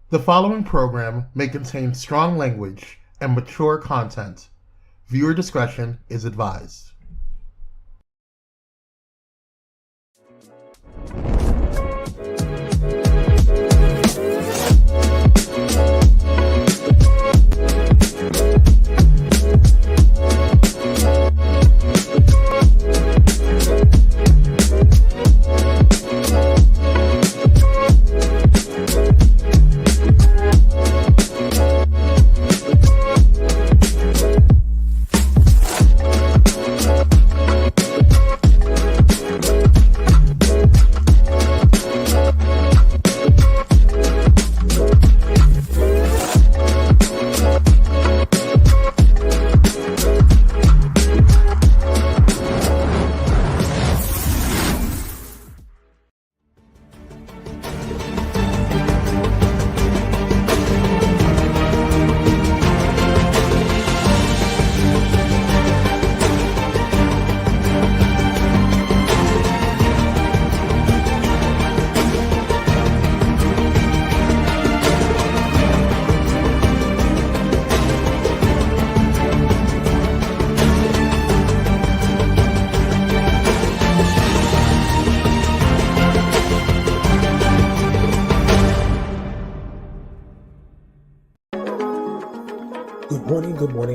The following program may contain strong language and mature content. Viewer discretion is advised.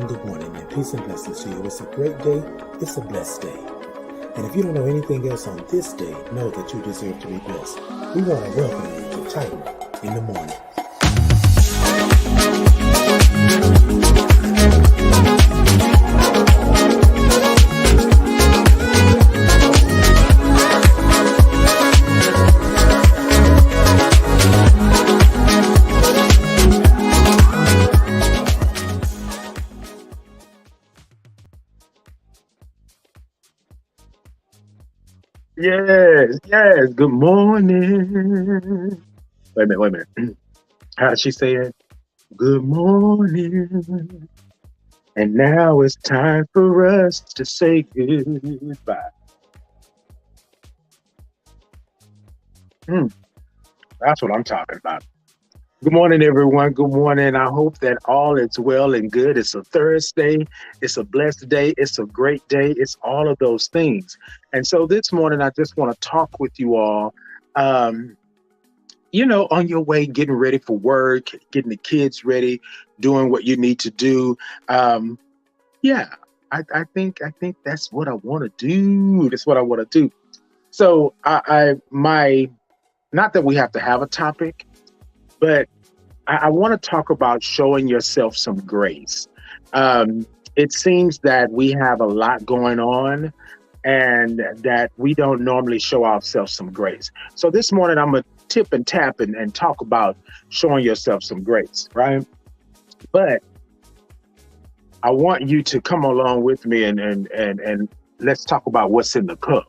Good morning, and peace and blessings to you. It's a great day. It's a blessed day. And if you don't know anything else on this day, know that you deserve to be blessed. We want to welcome you to Pyro in the morning. Yes. Good morning. Wait a minute. How did she say it? Good morning. And now it's time for us to say goodbye. That's what I'm talking about. Good morning, everyone. Good morning. I hope that all is well and good. It's a Thursday. It's a blessed day. It's a great day. It's all of those things. And so this morning, I just want to talk with you all, on your way, getting ready for work, getting the kids ready, doing what you need to do. Yeah, I think that's what I want to do. That's what I want to do. So not that we have to have a topic, but I want to talk about showing yourself some grace. It seems that we have a lot going on and that we don't normally show ourselves some grace. So this morning, I'm going to tip and tap and talk about showing yourself some grace, right? But I want you to come along with me and let's talk about what's in the cup.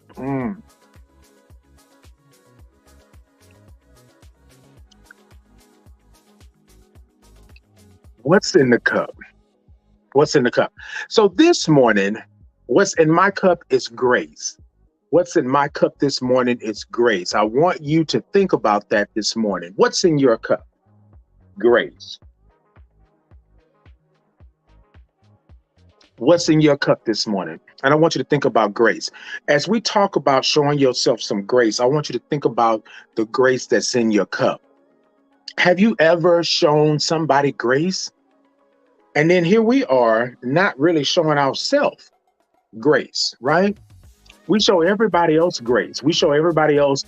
What's in the cup? What's in the cup? So this morning, what's in my cup is grace. What's in my cup this morning is grace. I want you to think about that this morning. What's in your cup? Grace. What's in your cup this morning? And I want you to think about grace. As we talk about showing yourself some grace, I want you to think about the grace that's in your cup. Have you ever shown somebody grace? And then here we are not really showing ourselves grace, right? We show everybody else grace. We show everybody else,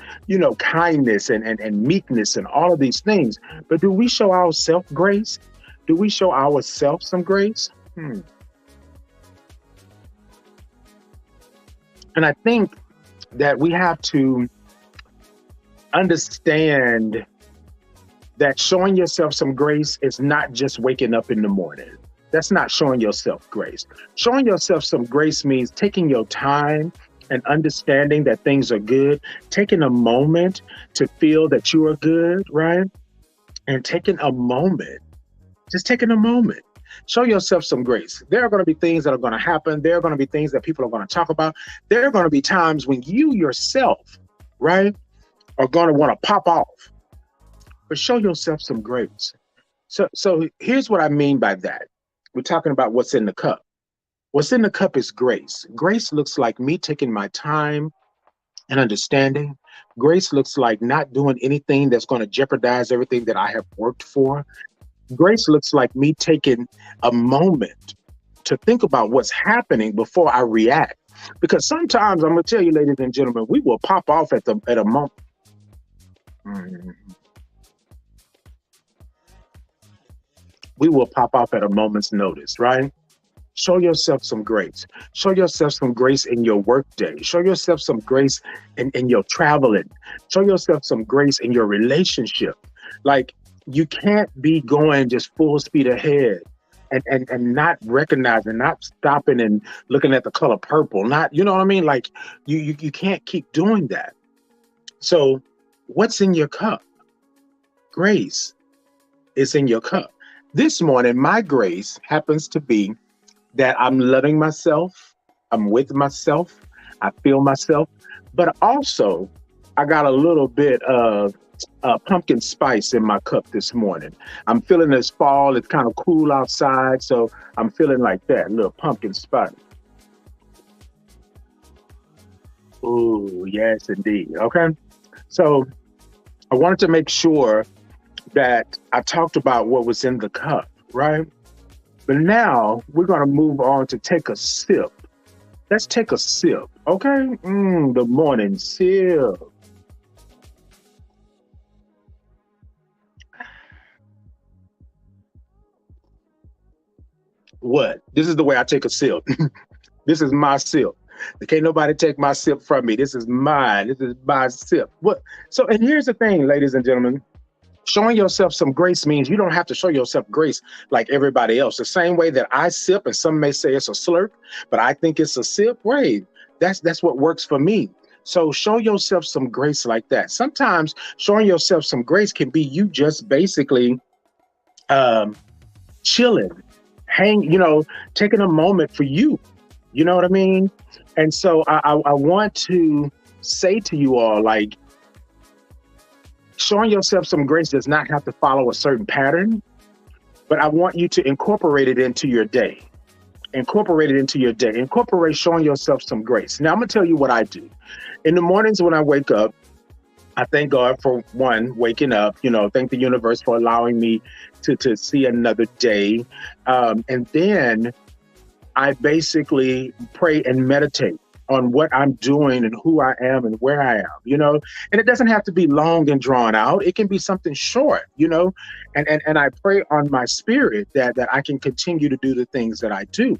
kindness and meekness and all of these things. But do we show ourselves grace? Do we show ourselves some grace? And I think that we have to understand that showing yourself some grace is not just waking up in the morning. That's not showing yourself grace. Showing yourself some grace means taking your time and understanding that things are good, taking a moment to feel that you are good, right? And taking a moment, just taking a moment. Show yourself some grace. There are going to be things that are going to happen. There are going to be things that people are going to talk about. There are going to be times when you yourself, right, are going to want to pop off. but show yourself some grace. So here's what I mean by that. We're talking about what's in the cup. What's in the cup is grace. Grace looks like me taking my time and understanding. Grace looks like not doing anything that's going to jeopardize everything that I have worked for. Grace looks like me taking a moment to think about what's happening before I react. Because sometimes I'm gonna tell you, ladies and gentlemen, we will pop off at a moment. We will pop off at a moment's notice, right? Show yourself some grace. Show yourself some grace in your workday. Show yourself some grace in your traveling. Show yourself some grace in your relationship. Like, you can't be going just full speed ahead and not recognizing, not stopping and looking at the color purple. Not, you know what I mean? Like, you can't keep doing that. So what's in your cup? Grace is in your cup. This morning, my grace happens to be that I'm loving myself, I'm with myself, I feel myself, but also I got a little bit of pumpkin spice in my cup this morning. I'm feeling this fall, it's kind of cool outside, so I'm feeling like that, a little pumpkin spice. Oh, yes, indeed. Okay. So I wanted to make sure that I talked about what was in the cup, right? But now we're going to move on to take a sip. Let's take a sip, okay? The morning sip. What? This is the way I take a sip. This is my sip. Can't nobody take my sip from me. This is mine. This is my sip. What? So, and here's the thing, ladies and gentlemen. Showing yourself some grace means you don't have to show yourself grace like everybody else. The same way that I sip, and some may say it's a slurp, but I think it's a sip. Right? That's what works for me. So show yourself some grace like that. Sometimes showing yourself some grace can be you just basically chilling, taking a moment for you. You know what I mean? And so I want to say to you all, like, showing yourself some grace does not have to follow a certain pattern, but I want you to incorporate it into your day. Incorporate it into your day. Incorporate showing yourself some grace. Now, I'm going to tell you what I do. In the mornings when I wake up, I thank God for waking up, thank the universe for allowing me to see another day. And then I basically pray and meditate on what I'm doing and who I am and where I am, and it doesn't have to be long and drawn out. It can be something short, and I pray on my spirit that I can continue to do the things that I do.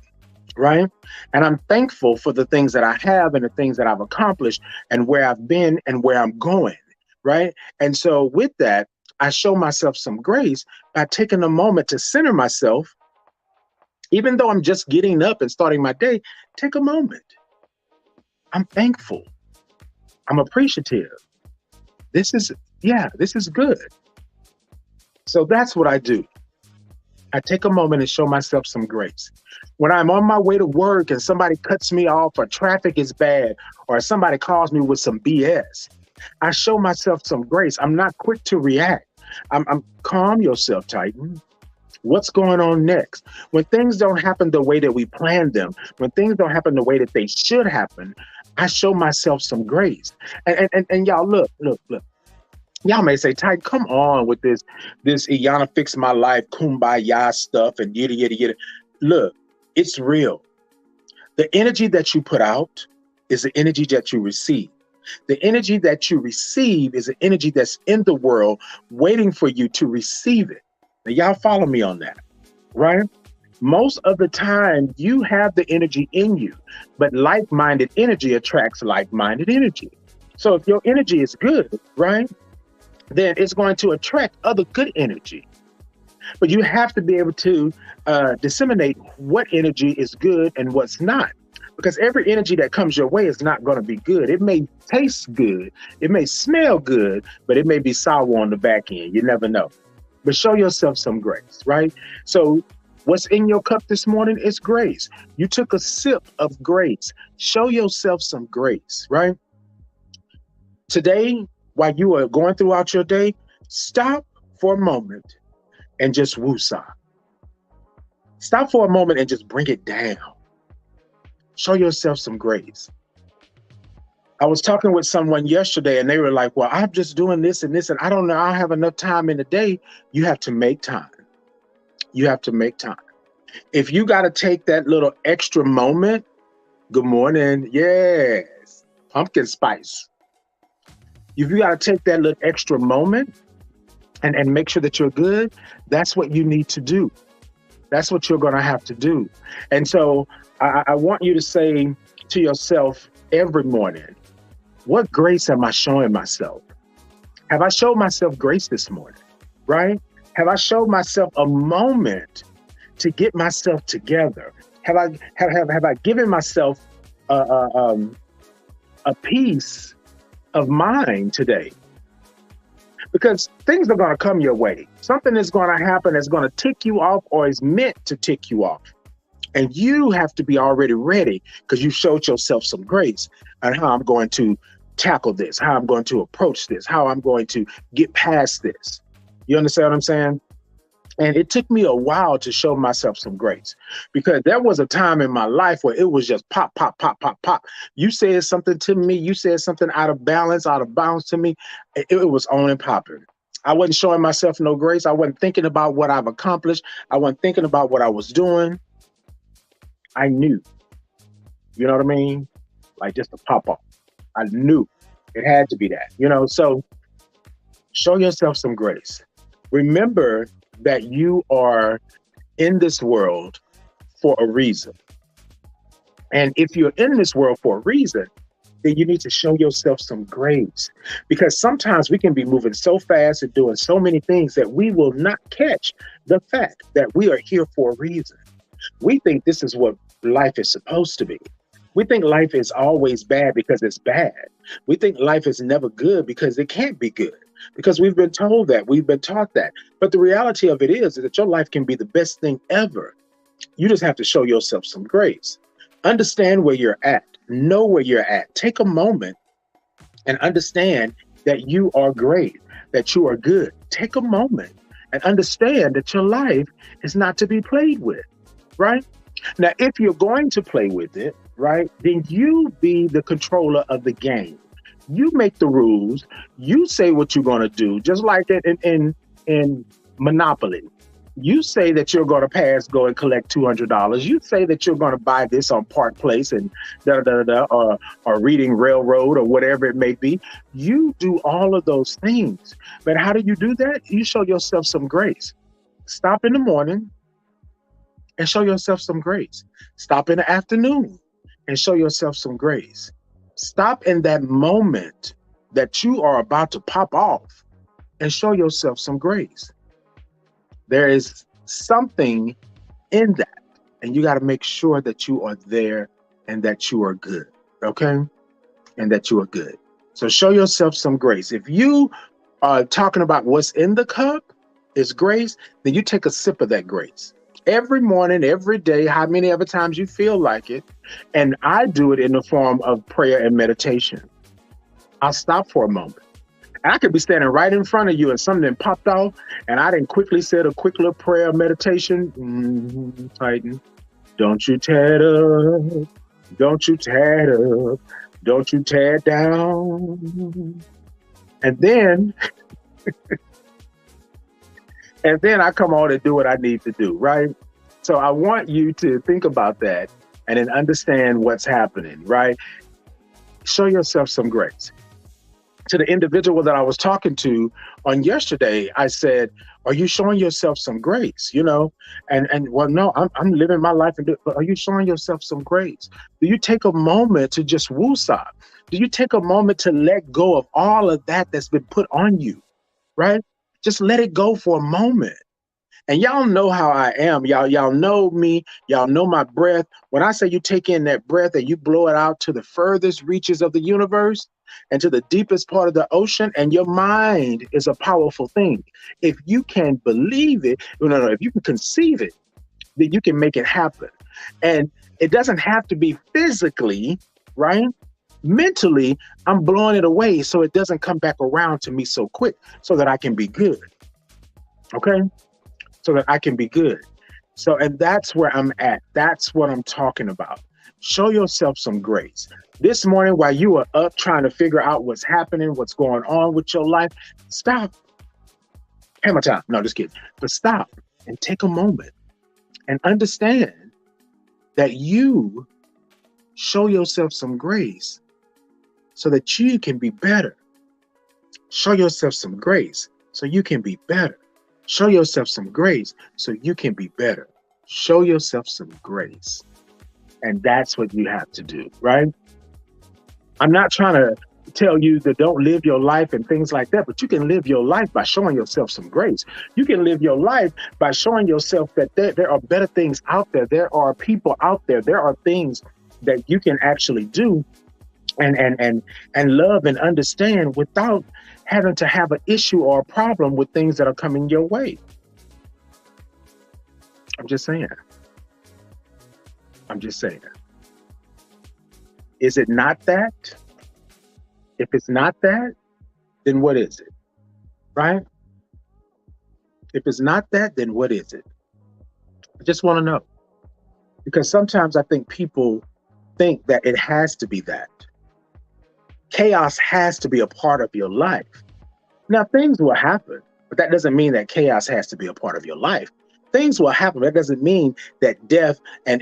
Right. And I'm thankful for the things that I have and the things that I've accomplished and where I've been and where I'm going. Right. And so with that, I show myself some grace by taking a moment to center myself. Even though I'm just getting up and starting my day, take a moment. I'm thankful. I'm appreciative. This is good. So that's what I do. I take a moment and show myself some grace. When I'm on my way to work and somebody cuts me off or traffic is bad or somebody calls me with some BS, I show myself some grace. I'm not quick to react. I'm calm yourself, Titan. What's going on next? When things don't happen the way that we planned them, when things don't happen the way that they should happen, I show myself some grace. And y'all, look. Y'all may say, Ty, come on with this Iyanla fix my life, kumbaya stuff and yada, yada, yada. Look, it's real. The energy that you put out is the energy that you receive. The energy that you receive is the energy that's in the world waiting for you to receive it. Now, y'all follow me on that, right? Most of the time, you have the energy in you, but like-minded energy attracts like-minded energy. So if your energy is good, right, then it's going to attract other good energy. But you have to be able to disseminate what energy is good and what's not. Because every energy that comes your way is not going to be good. It may taste good, it may smell good, but it may be sour on the back end. You never know. But show yourself some grace, right? So what's in your cup this morning is grace. You took a sip of grace. Show yourself some grace, right? Today, while you are going throughout your day, stop for a moment and just woosah. Stop for a moment and just bring it down. Show yourself some grace. I was talking with someone yesterday and they were like, well, I'm just doing this and this, and I don't know, I don't have enough time in the day. You have to make time. You have to make time. If you got to take that little extra moment, good morning, yes, pumpkin spice. If you got to take that little extra moment and make sure that you're good, that's what you need to do. That's what you're going to have to do. And so I want you to say to yourself every morning, what grace am I showing myself? Have I showed myself grace this morning, right? Have I showed myself a moment to get myself together? Have I given myself a peace of mind today? Because things are going to come your way. Something is going to happen that's going to tick you off or is meant to tick you off. And you have to be already ready because you showed yourself some grace on how I'm going to tackle this, how I'm going to approach this, how I'm going to get past this. You understand what I'm saying? And it took me a while to show myself some grace because there was a time in my life where it was just pop, pop, pop, pop, pop. You said something to me, you said something out of balance, out of bounds to me. It was on and popping. I wasn't showing myself no grace. I wasn't thinking about what I've accomplished. I wasn't thinking about what I was doing. I knew, you know what I mean? Like just a pop off. I knew it had to be that, so show yourself some grace. Remember that you are in this world for a reason. And if you're in this world for a reason, then you need to show yourself some grace because sometimes we can be moving so fast and doing so many things that we will not catch the fact that we are here for a reason. We think this is what life is supposed to be. We think life is always bad because it's bad. We think life is never good because it can't be good. Because we've been told that, we've been taught that. But the reality of it is that your life can be the best thing ever. You just have to show yourself some grace. Understand where you're at. Know where you're at. Take a moment and understand that you are great, that you are good. Take a moment and understand that your life is not to be played with, right? Now, if you're going to play with it, right, then you be the controller of the game. You make the rules. You say what you're going to do, just like in Monopoly. You say that you're going to go and collect $200. You say that you're going to buy this on Park Place and or Reading Railroad or whatever it may be. You do all of those things. But how do you do that? You show yourself some grace. Stop in the morning and show yourself some grace. Stop in the afternoon and show yourself some grace. Stop in that moment that you are about to pop off and show yourself some grace. There is something in that, and you got to make sure that you are there and that you are good, okay? And that you are good. So show yourself some grace. If you are talking about what's in the cup is grace, then you take a sip of that grace. Every morning, every day, how many other times you feel like it. And I do it in the form of prayer and meditation. I'll stop for a moment. I could be standing right in front of you and something popped off and I didn't quickly said a quick little prayer meditation. Tighten. Don't you tear it up. Don't you tear it up. Don't you tear it down. And then I come on and do what I need to do, right? So I want you to think about that and then understand what's happening, right? Show yourself some grace. To the individual that I was talking to on yesterday, I said, are you showing yourself some grace? And well, no, I'm living my life, but are you showing yourself some grace? Do you take a moment to just woosah? Do you take a moment to let go of all of that that's been put on you, right? Just let it go for a moment. And y'all know how I am. Y'all know me. Y'all know my breath. When I say you take in that breath and you blow it out to the furthest reaches of the universe and to the deepest part of the ocean, and your mind is a powerful thing. If you can believe it, if you can conceive it, then you can make it happen. And it doesn't have to be physically, right? Mentally, I'm blowing it away so it doesn't come back around to me so quick so that I can be good. Okay, so that I can be good. So, and that's where I'm at. That's what I'm talking about. Show yourself some grace. This morning, while you are up trying to figure out what's happening, what's going on with your life, stop. Hammer time. No, just kidding. But stop and take a moment and understand that you show yourself some grace so that you can be better. Show yourself some grace so you can be better. Show yourself some grace so you can be better. Show yourself some grace. And that's what you have to do, right? I'm not trying to tell you that don't live your life and things like that, but you can live your life by showing yourself some grace. You can live your life by showing yourself that there are better things out there. There are people out there. There are things that you can actually do and love and understand without having to have an issue or a problem with things that are coming your way. I'm just saying. I'm just saying. Is it not that? If it's not that, then what is it? Right? If it's not that, then what is it? I just want to know. Because sometimes I think people think that it has to be that. Chaos has to be a part of your life. Now, things will happen, but that doesn't mean that chaos has to be a part of your life. Things will happen. That doesn't mean that death and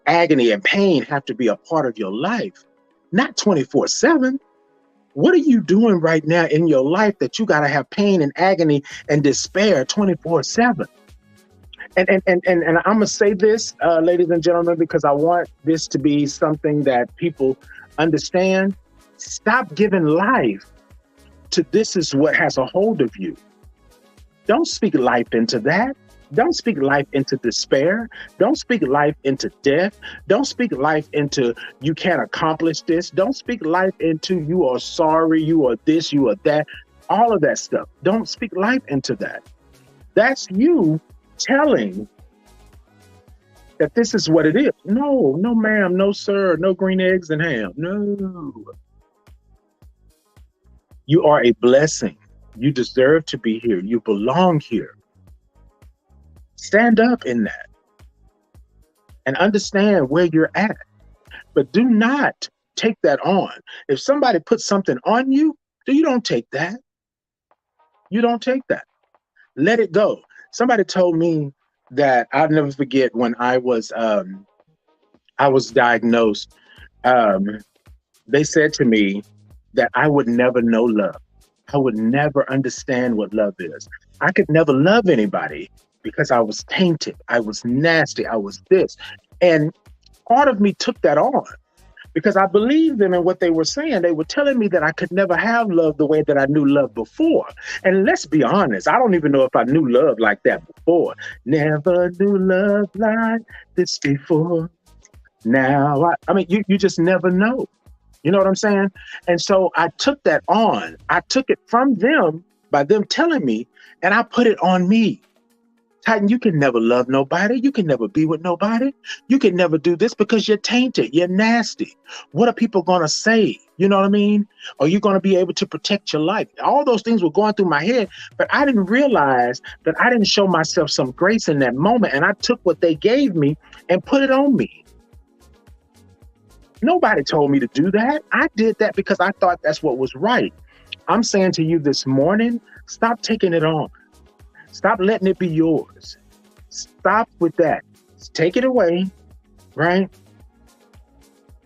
agony and pain have to be a part of your life. Not 24/7. What are you doing right now in your life that you got to have pain and agony and despair 24/7? And I'm gonna say this, ladies and gentlemen, because I want this to be something that people understand. Stop giving life to this is what has a hold of you. Don't speak life into that. Don't speak life into despair. Don't speak life into death. Don't speak life into you can't accomplish this. Don't speak life into you are sorry, you are this, you are that. All of that stuff. Don't speak life into that. That's you telling that this is what it is. No, no, ma'am, no, sir, no green eggs and ham. No. You are a blessing. You deserve to be here. You belong here. Stand up in that and understand where you're at. But do not take that on. If somebody puts something on you, you don't take that. You don't take that. Let it go. Somebody told me that I'll never forget when I was diagnosed. They said to me that I would never know love. I would never understand what love is. I could never love anybody because I was tainted. I was nasty. I was this. And part of me took that on because I believed them in what they were saying. They were telling me that I could never have love the way that I knew love before. And let's be honest, I don't even know if I knew love like that before. Never knew love like this before. Now, I mean, you just never know. You know what I'm saying? And so I took that on. I took it from them by them telling me, and I put it on me. Titan, you can never love nobody. You can never be with nobody. You can never do this because you're tainted. You're nasty. What are people going to say? You know what I mean? Are you going to be able to protect your life? All those things were going through my head, but I didn't realize that I didn't show myself some grace in that moment. And I took what they gave me and put it on me. Nobody told me to do that. I did that because I thought that's what was right. I'm saying to you this morning, stop taking it on. Stop letting it be yours. Stop with that. Take it away, right?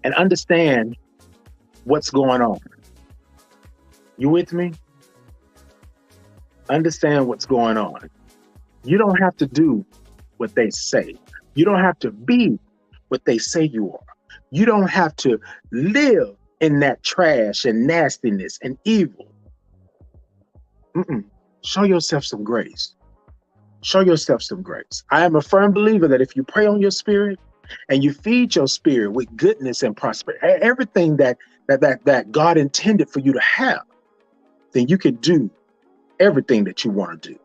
And understand what's going on. You with me? Understand what's going on. You don't have to do what they say. You don't have to be what they say you are. You don't have to live in that trash and nastiness and evil. Show yourself some grace. Show yourself some grace. I am a firm believer that if you pray on your spirit and you feed your spirit with goodness and prosperity, everything that God intended for you to have, then you can do everything that you want to do.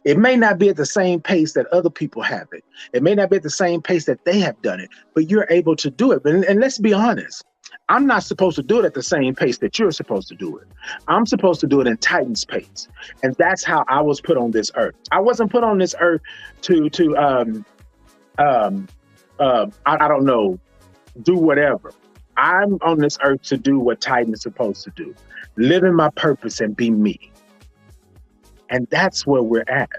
It may not be at the same pace that other people have it. It may not be at the same pace that they have done it, but you're able to do it. And let's be honest. I'm not supposed to do it at the same pace that you're supposed to do it. I'm supposed to do it in Titan's pace. And that's how I was put on this earth. I wasn't put on this earth I don't know, do whatever. I'm on this earth to do what Titan is supposed to do. Live in my purpose and be me. And that's where we're at.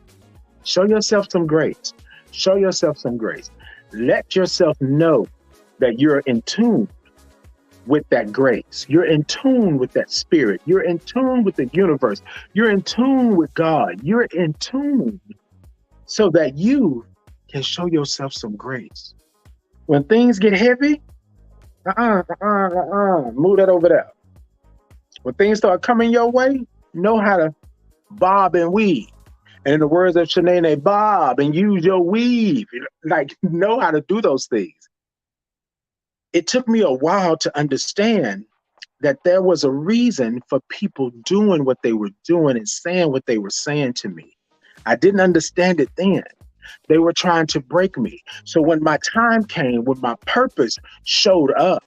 Show yourself some grace. Show yourself some grace. Let yourself know that you're in tune with that grace. You're in tune with that spirit. You're in tune with the universe. You're in tune with God. You're in tune so that you can show yourself some grace. When things get heavy, move that over there. When things start coming your way, know how to bob and weave. And in the words of Shanae, bob and use your weave. Like, know how to do those things. It took me a while to understand that there was a reason for people doing what they were doing and saying what they were saying to me. I didn't understand it then. They were trying to break me. So when my time came, when my purpose showed up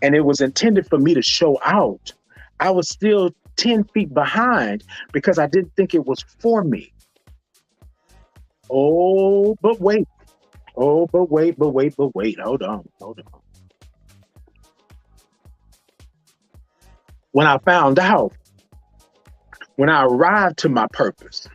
and it was intended for me to show out, I was still 10 feet behind because I didn't think it was for me. Oh, but wait. Oh, but wait. Hold on. When I found out, when I arrived to my purpose,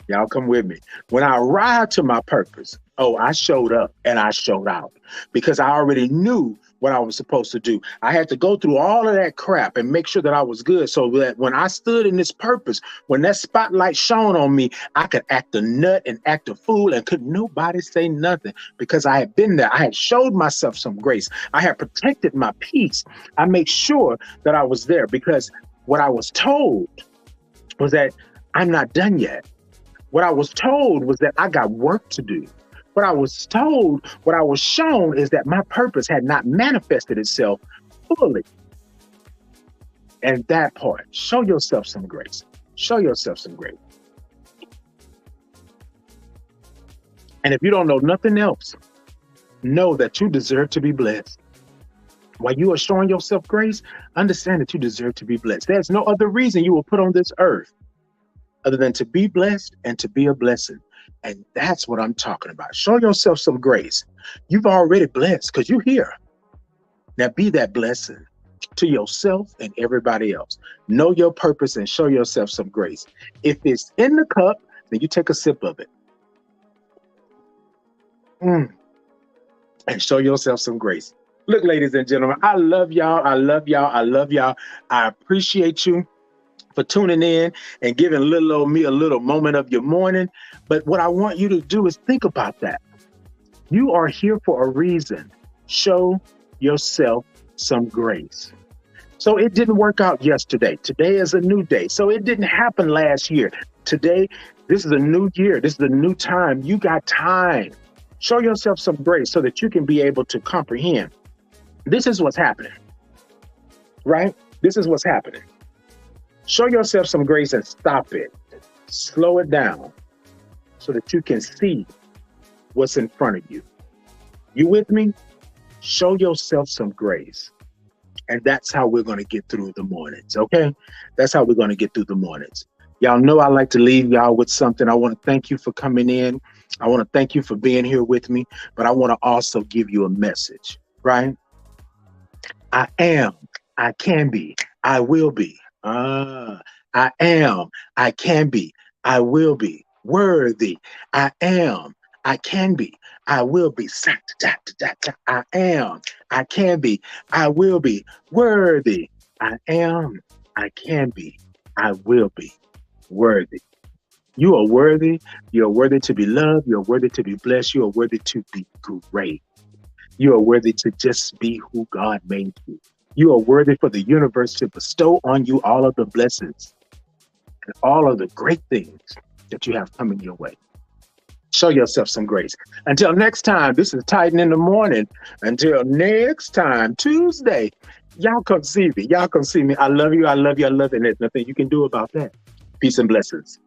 y'all come with me. When I arrived to my purpose, I showed up and I showed out because I already knew what I was supposed to do. I had to go through all of that crap and make sure that I was good so that when I stood in this purpose, when that spotlight shone on me, I could act a nut and act a fool and could nobody say nothing because I had been there. I had showed myself some grace. I had protected my peace. I made sure that I was there because what I was told was that I'm not done yet. What I was told was that I got work to do. What I was told, what I was shown is that my purpose had not manifested itself fully. And that part, show yourself some grace. Show yourself some grace. And if you don't know nothing else, know that you deserve to be blessed. While you are showing yourself grace, understand that you deserve to be blessed. There's no other reason you were put on this earth other than to be blessed and to be a blessing. And that's what I'm talking about. Show yourself some grace. You've already blessed because you're here. Now be that blessing to yourself and everybody else. Know your purpose and show yourself some grace. If it's in the cup, then you take a sip of it. And show yourself some grace. Look, ladies and gentlemen, I love y'all. I love y'all. I love y'all. I appreciate you for tuning in and giving little old me a little moment of your morning. But what I want you to do is think about that. You are here for a reason. Show yourself some grace. So it didn't work out yesterday. Today is a new day. So it didn't happen last year. Today, this is a new year. This is a new time. You got time. Show yourself some grace so that you can be able to comprehend. This is what's happening, right? This is what's happening. Show yourself some grace and stop it. Slow it down so that you can see what's in front of you. You with me? Show yourself some grace. And that's how we're going to get through the mornings, okay? That's how we're going to get through the mornings. Y'all know I like to leave y'all with something. I want to thank you for coming in. I want to thank you for being here with me, but I want to also give you a message, right? I am, I can be, I will be. I am, I can be, I will be worthy. I am, I can be, I will be. I am, I can be, I will be worthy. I am, I can be, I will be worthy. You are worthy. You're worthy to be loved. You're worthy to be blessed. You are worthy to be great. You are worthy to just be who God made you. You are worthy for the universe to bestow on you all of the blessings and all of the great things that you have coming your way. Show yourself some grace. Until next time, this is Titan in the Morning. Until next time, Tuesday, y'all come see me. Y'all come see me. I love you. I love you. I love you. And there's nothing you can do about that. Peace and blessings.